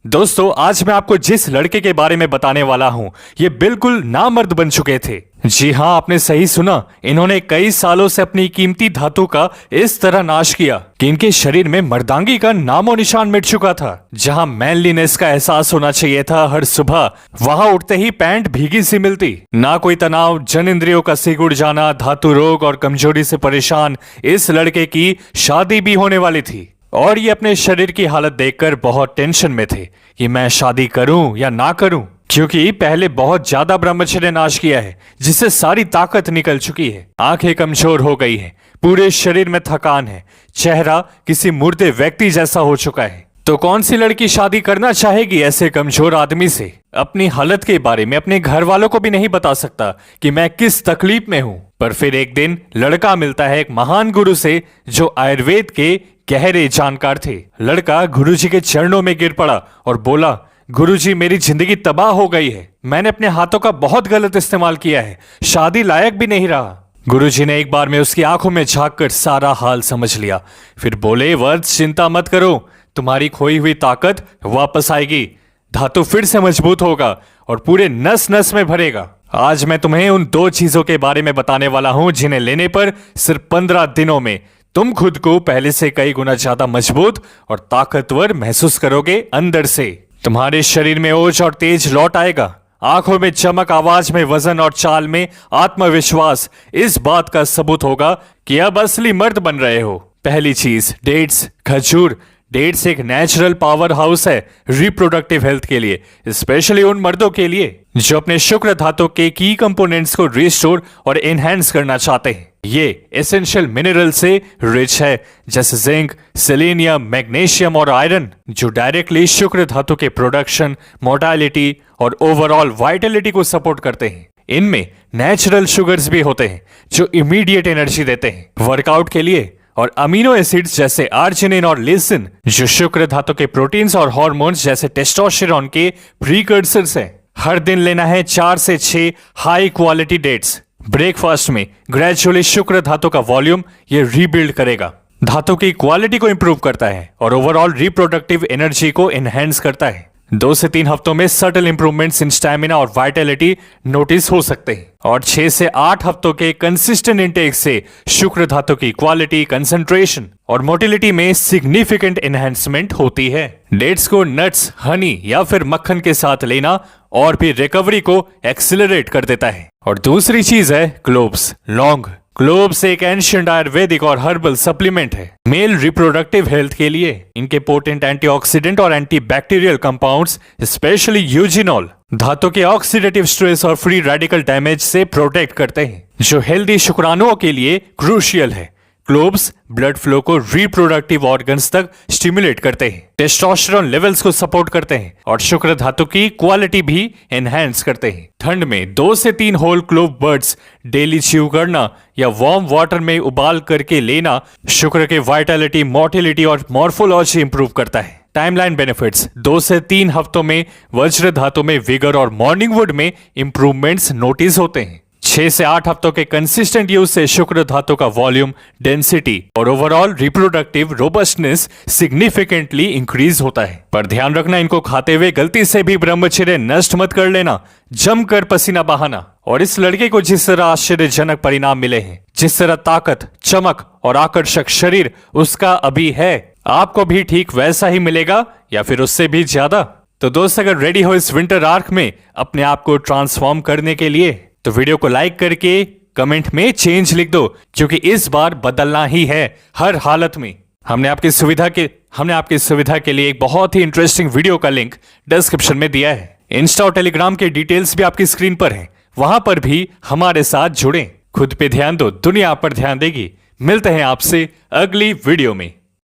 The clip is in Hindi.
दोस्तों, आज मैं आपको जिस लड़के के बारे में बताने वाला हूँ ये बिल्कुल नामर्द बन चुके थे। जी हाँ, आपने सही सुना। इन्होंने कई सालों से अपनी कीमती धातु का इस तरह नाश किया कि इनके शरीर में मर्दांगी का नामो निशान मिट चुका था। जहाँ मैनलीनेस का एहसास होना चाहिए था हर सुबह, वहां उठते ही पैंट भीगी सी मिलती। ना कोई तनाव, जन इंद्रियों का सिकुड़ जाना, धातु रोग और कमजोरी से परेशान इस लड़के की शादी भी होने वाली थी। और ये अपने शरीर की हालत देखकर बहुत टेंशन में थे कि मैं शादी करूं या ना करूं, क्योंकि पहले बहुत ज्यादा ब्रह्मचर्य नाश किया है जिससे सारी ताकत निकल चुकी है। आंखें कमजोर हो गई हैं, पूरे शरीर में थकान है, चेहरा किसी मुर्दे व्यक्ति जैसा हो चुका है। तो कौन सी लड़की शादी करना चाहेगी ऐसे कमजोर आदमी से? अपनी हालत के बारे में अपने घर वालों को भी नहीं बता सकता कि मैं किस तकलीफ में हूं। पर फिर एक दिन लड़का मिलता है एक महान गुरु से जो आयुर्वेद के गहरे जानकार थे। लड़का गुरुजी के चरणों में गिर पड़ा और बोला, गुरुजी, मेरी जिंदगी तबाह हो गई है। मैंने अपने हाथों का बहुत गलत इस्तेमाल किया है, शादी लायक भी नहीं रहा। गुरुजी ने एक बार में उसकी आंखों में झांककर सारा हाल समझ लिया। फिर बोले, वत्स, चिंता मत करो, तुम्हारी खोई हुई ताकत वापस आएगी। धातु फिर से मजबूत होगा और पूरे नस नस में भरेगा। आज मैं तुम्हें उन दो चीजों के बारे में बताने वाला हूं जिन्हें लेने पर सिर्फ 15 दिनों में तुम खुद को पहले से कई गुना ज्यादा मजबूत और ताकतवर महसूस करोगे। अंदर से तुम्हारे शरीर में ओज और तेज लौट आएगा, आंखों में चमक, आवाज में वजन और चाल में आत्मविश्वास इस बात का सबूत होगा कि अब असली मर्द बन रहे हो। पहली चीज, डेट्स, खजूर। डेट्स एक नेचुरल पावर हाउस है रिप्रोडक्टिव हेल्थ के लिए, स्पेशली उन मर्दों के लिए जो अपने शुक्र धातु के की कंपोनेंट्स को रिस्टोर और एनहेंस करना चाहते हैं। ये एसेंशियल मिनरल से रिच है, जैसे जिंक, सेलेनियम, मैग्नीशियम और आयरन, जो डायरेक्टली शुक्र धातु के प्रोडक्शन, मोटालिटी और ओवरऑल वाइटलिटी को सपोर्ट करते हैं। इनमें नेचुरल शुगर्स भी होते हैं जो इमीडिएट एनर्जी देते हैं वर्कआउट के लिए, और अमीनो एसिड्स जैसे आर्जिनिन और लिसिन जो शुक्र धातु के प्रोटीन्स और हार्मोन्स जैसे टेस्टोस्टेरोन के प्रीकर्सर्स हैं। हर दिन लेना है 4 से 6 हाई क्वालिटी डेट्स। ब्रेकफास्ट में ग्रेजुअली शुक्र धातु का वॉल्यूम ये रीबिल्ड करेगा, धातु की क्वालिटी को इंप्रूव करता है और ओवरऑल रिप्रोडक्टिव एनर्जी को एनहेंस करता है। 2 से 3 हफ्तों में सटल इंप्रूवमेंट्स इन स्टैमिना और वाइटलिटी नोटिस हो सकते हैं, और 6 से 8 हफ्तों के कंसिस्टेंट इंटेक से शुक्र धातु की क्वालिटी, कंसंट्रेशन और मोटिलिटी में सिग्निफिकेंट एनहेंसमेंट होती है। डेट्स को नट्स, हनी या फिर मक्खन के साथ लेना और भी रिकवरी को एक्सिलरेट कर देता है। और दूसरी चीज है क्लोव्स, लौंग। क्लोव्स एक एंशिएंट आयुर्वेदिक और हर्बल सप्लीमेंट है मेल रिप्रोडक्टिव हेल्थ के लिए। इनके पोटेंट एंटीऑक्सीडेंट और एंटीबैक्टीरियल कंपाउंड्स, स्पेशली यूजिनॉल, धातु के ऑक्सीडेटिव स्ट्रेस और फ्री रेडिकल डैमेज से प्रोटेक्ट करते हैं, जो हेल्दी शुक्राणुओं के लिए क्रूशियल है। क्लोव्स ब्लड फ्लो को रिप्रोडक्टिव ऑर्गन्स तक स्टिमुलेट करते हैं, टेस्टोस्टेरोन लेवल्स को सपोर्ट करते हैं और शुक्र धातु की क्वालिटी भी एनहेंस करते हैं। ठंड में 2 से 3 whole clove buds daily chew करना या वार्म वाटर में उबाल करके लेना शुक्र के वाइटलिटी, मोटिलिटी और मॉर्फोलॉजी इंप्रूव करता है। टाइमलाइन बेनिफिट्स, 2 से 3 हफ्तों में वज्र धातु में विगर और मॉर्निंग वुड में इंप्रूवमेंट्स नोटिस होते हैं। 6 से 8 हफ्तों के कंसिस्टेंट यूज से शुक्र धातु का वॉल्यूम, डेंसिटी और overall reproductive robustness significantly increase होता है। पर ध्यान रखना, इनको खाते हुए गलती से भी ब्रह्मचर्य नष्ट मत कर लेना, जमकर पसीना बहाना। और इस लड़के को जिस तरह आश्चर्यजनक परिणाम मिले हैं, जिस तरह ताकत, चमक और आकर्षक शरीर उसका अभी है, आपको भी ठीक वैसा ही मिलेगा या फिर उससे भी ज्यादा। तो दोस्त, अगर रेडी हो इस विंटर आर्क में अपने आप को ट्रांसफॉर्म करने के लिए, तो वीडियो को लाइक करके कमेंट में चेंज लिख दो, क्योंकि इस बार बदलना ही है हर हालत में। हमने आपकी सुविधा के लिए एक बहुत ही इंटरेस्टिंग वीडियो का लिंक डिस्क्रिप्शन में दिया है। इंस्टा और टेलीग्राम के डिटेल्स भी आपकी स्क्रीन पर हैं, वहां पर भी हमारे साथ जुड़ें। खुद पे ध्यान दो, दुनिया आप पर ध्यान देगी। मिलते हैं आपसे अगली वीडियो में।